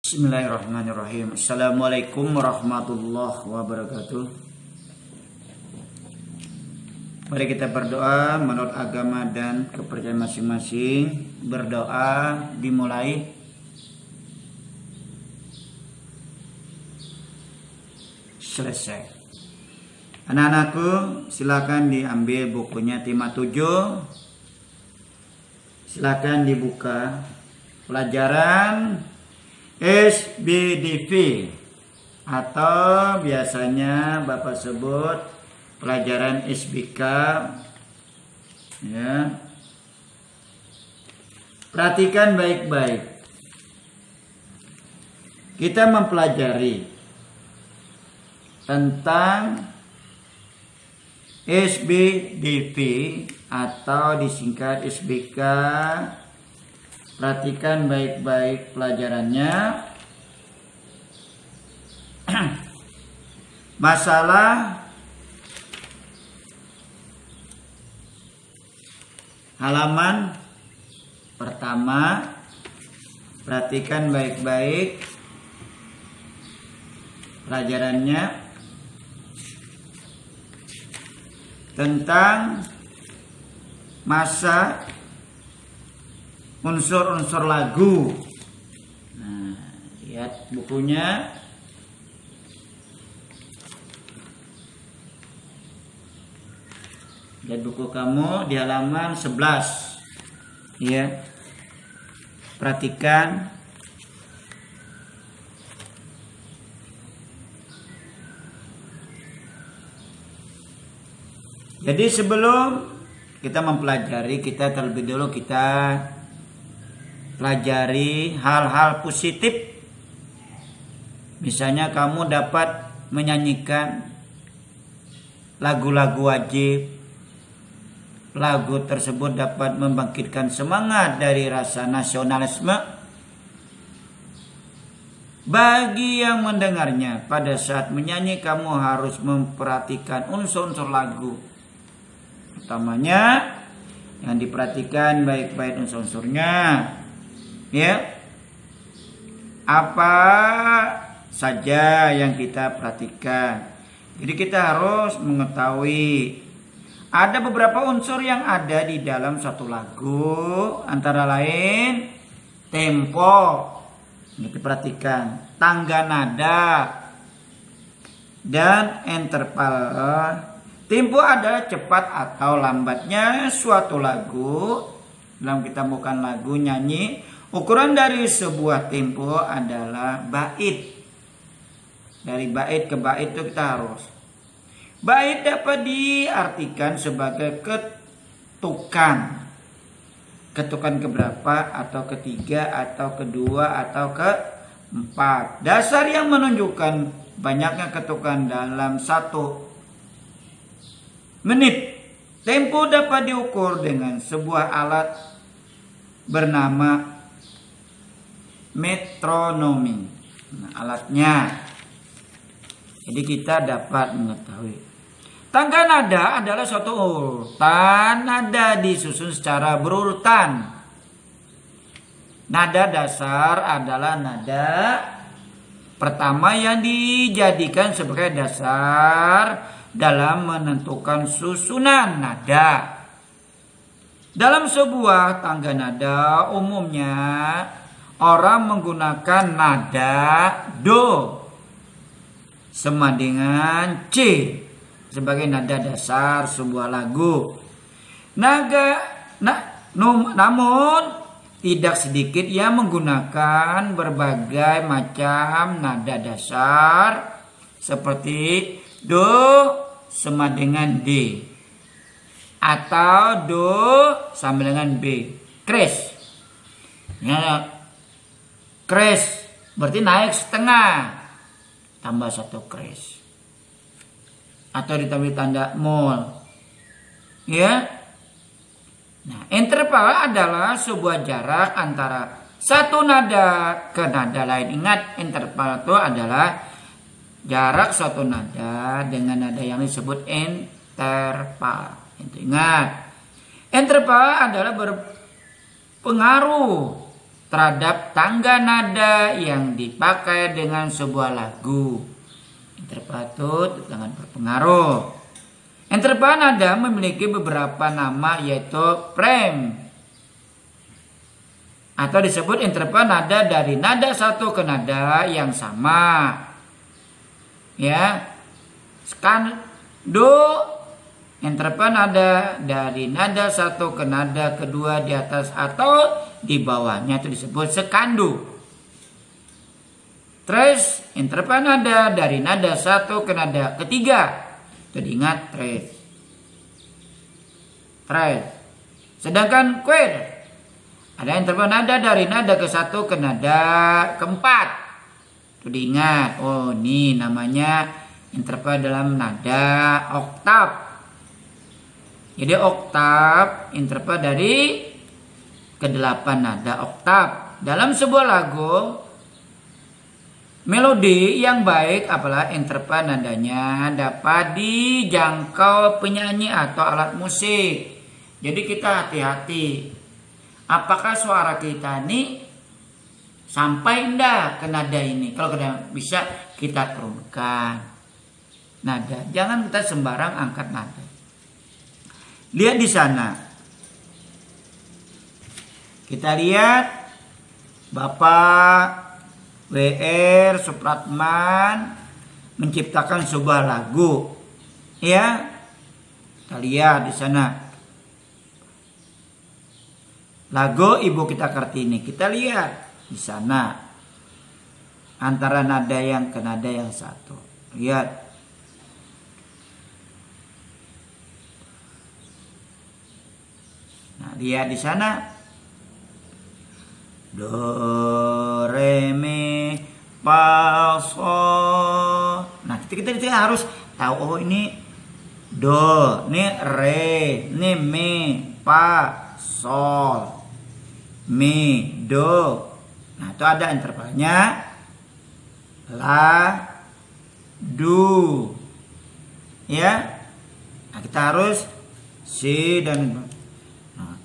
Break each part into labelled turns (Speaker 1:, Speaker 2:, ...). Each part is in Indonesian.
Speaker 1: Bismillahirrahmanirrahim. Assalamualaikum warahmatullahi wabarakatuh. Mari kita berdoa menurut agama dan kepercayaan masing-masing. Berdoa dimulai. Selesai. Anak-anakku, silakan diambil bukunya tema 7. Silakan dibuka. Pelajaran SBDV atau biasanya Bapak sebut pelajaran SBK, ya. Perhatikan baik-baik. Kita mempelajari tentang SBDV atau disingkat SBK. Perhatikan baik-baik pelajarannya. Masalah halaman pertama. Perhatikan baik-baik pelajarannya tentang masa unsur-unsur lagu. Nah, lihat bukunya. Lihat buku kamu di halaman 11. Ya. Perhatikan. Jadi sebelum kita mempelajari, kita terlebih dulu kita pelajari hal-hal positif. Misalnya kamu dapat menyanyikan lagu-lagu wajib. Lagu tersebut dapat membangkitkan semangat dari rasa nasionalisme bagi yang mendengarnya. Pada saat menyanyi kamu harus memperhatikan unsur-unsur lagu. Utamanya yang diperhatikan baik-baik unsur-unsurnya. Ya, apa saja yang kita perhatikan. Jadi kita harus mengetahui ada beberapa unsur yang ada di dalam suatu lagu, antara lain tempo, ini diperhatikan, tangga nada, dan interval. Tempo adalah cepat atau lambatnya suatu lagu. Dalam kita bukan lagu nyanyi. Ukuran dari sebuah tempo adalah bait. Dari bait ke bait itu kita harus. Bait dapat diartikan sebagai ketukan. Ketukan keberapa, atau ketiga, atau kedua, atau keempat. Dasar yang menunjukkan banyaknya ketukan dalam 1 menit. Tempo dapat diukur dengan sebuah alat bernama metronomi. Nah, alatnya. Jadi kita dapat mengetahui. Tangga nada adalah suatu urutan nada disusun secara berurutan. Nada dasar adalah nada pertama yang dijadikan sebagai dasar dalam menentukan susunan nada. Dalam sebuah tangga nada umumnya orang menggunakan nada do sama dengan C sebagai nada dasar sebuah lagu. Namun tidak sedikit yang menggunakan berbagai macam nada dasar seperti do sama dengan D atau do sama dengan B. Kres. Ya, kres berarti naik setengah tambah 1 kres, atau ditambah tanda mol. Ya. Nah, interval adalah sebuah jarak antara satu nada ke nada lain. Ingat, interval itu adalah jarak suatu nada dengan nada yang disebut interval. Ingat, interval adalah berpengaruh terhadap tangga nada yang dipakai dengan sebuah lagu. Interpretut dengan berpengaruh. Interval nada memiliki beberapa nama, yaitu frame atau disebut interval nada dari nada satu ke nada yang sama. Ya. Skando, interval nada dari nada satu ke nada kedua di atas atau di bawahnya itu disebut skando. Tres, interval nada dari nada satu ke nada ketiga. Itu diingat tres. Sedangkan quer ada interval nada dari nada ke satu ke nada keempat. Itu diingat. Oh, ini namanya interval dalam nada oktav. Jadi oktav interval dari ke-8 nada oktav. Dalam sebuah lagu melodi yang baik apalah interval nadanya dapat dijangkau penyanyi atau alat musik. Jadi kita hati-hati. Apakah suara kita ini sampai enggak ke nada ini? Kalau bisa kita turunkan nada. Jangan kita sembarang angkat nada. Lihat di sana. Kita lihat Bapak W.R. Supratman menciptakan sebuah lagu. Ya. Kita lihat di sana. Lagu Ibu Kita Kartini. Kita lihat di sana. Antara nada yang ke nada yang satu. Lihat. Nah, lihat di sana. Do, re, mi, fa, sol. Nah, kita harus tahu, oh ini do, ini re, ini mi, fa, sol, mi, do. Nah, itu ada intervalnya. La, do. Ya. Nah, kita harus si dan nah,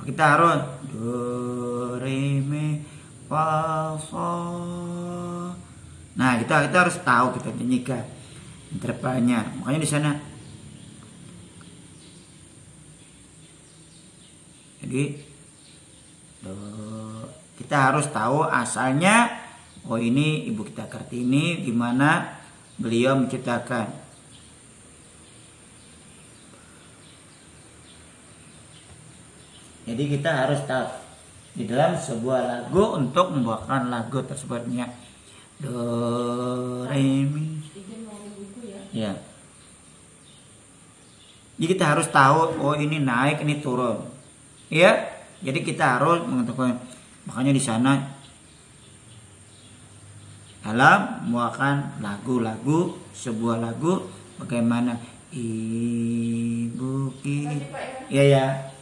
Speaker 1: kita harus do, re, mi, fa, sol. Nah, kita harus tahu, kita nyanyikan intervalnya. Makanya di sana. Jadi kita harus tahu asalnya. Oh, ini Ibu Kita Kartini gimana beliau menciptakan. Jadi kita harus tahu di dalam sebuah lagu untuk membawakan lagu tersebutnya. Do, re, mi. Ya. Jadi kita harus tahu, oh ini naik, ini turun. Ya. Jadi kita harus mengetahui. Makanya di sana dalam membawakan lagu-lagu, sebuah lagu bagaimana Ibu Kita. Ya.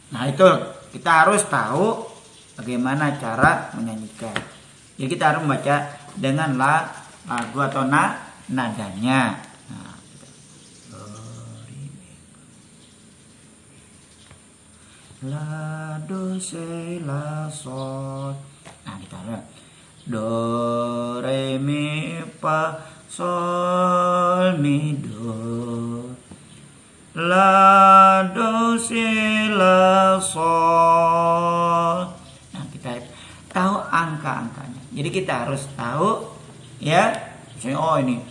Speaker 1: Nah, itu kita harus tahu bagaimana cara menyanyikan. Jadi kita harus membaca dengan lagu atau nadanya. Nah, la, do, se, la, sol. Nah, kita harus do, re, mi, fa, sol, mi, do. La, do, si, la, sol. Nah, kita tahu angka-angkanya. Jadi kita harus tahu, ya. Misalnya, oh ini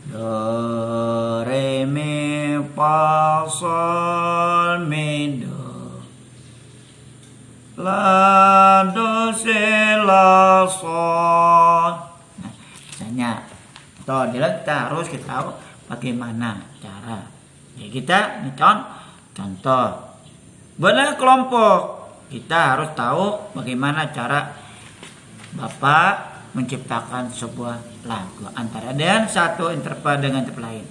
Speaker 1: do, re, mi, fa, sol, mi, do. La, do, si, la, sol. Nah, misalnya, kita harus tahu bagaimana cara. Jadi kita contoh. Buatlah kelompok. Kita harus tahu bagaimana cara Bapak menciptakan sebuah lagu antara dan satu interval dengan interval lain.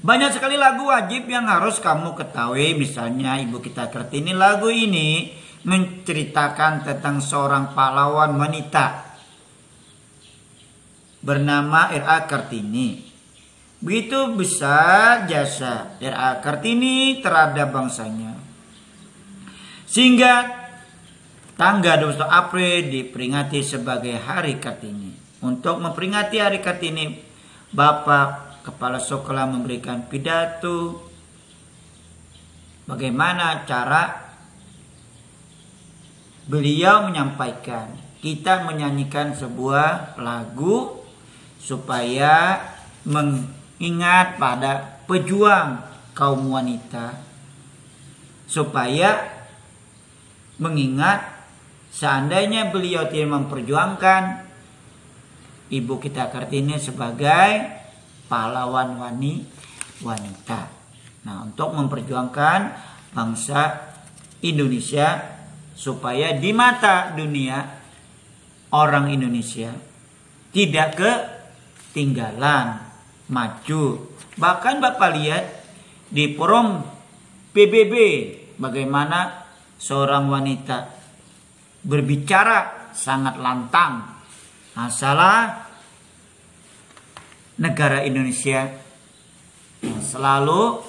Speaker 1: Banyak sekali lagu wajib yang harus kamu ketahui. Misalnya Ibu Kita Kartini, lagu ini menceritakan tentang seorang pahlawan wanita bernama R.A. Kartini. Begitu besar jasa R.A. Kartini terhadap bangsanya, sehingga tanggal 21 April diperingati sebagai Hari Kartini. Untuk memperingati Hari Kartini, Bapak Kepala Sekolah memberikan pidato bagaimana cara beliau menyampaikan. Kita menyanyikan sebuah lagu supaya mengingat pada pejuang kaum wanita, supaya mengingat seandainya beliau tidak memperjuangkan Ibu kita Kartini sebagai pahlawan wanita. Nah, untuk memperjuangkan bangsa Indonesia supaya di mata dunia orang Indonesia tidak ketinggalan, maju. Bahkan Bapak lihat di forum PBB bagaimana seorang wanita berbicara sangat lantang masalah negara Indonesia yang selalu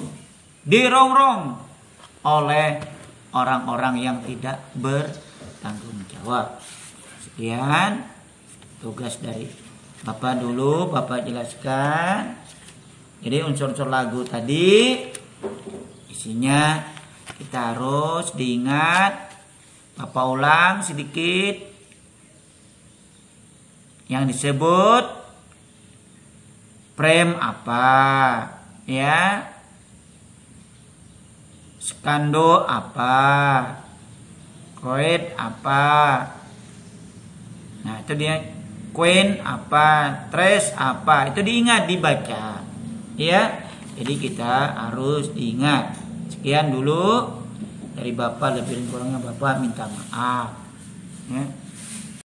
Speaker 1: dirongrong oleh orang-orang yang tidak bertanggung jawab. Sekian tugas dari Bapak dulu, Bapak jelaskan. Jadi unsur-unsur lagu tadi isinya kita harus diingat. Bapak ulang sedikit yang disebut frame apa, ya, skando apa, koet apa. Nah itu dia, queen apa, tres apa, itu diingat, dibaca, ya. Jadi kita harus diingat. Sekian dulu dari Bapak, lebih kurangnya Bapak minta maaf, ya.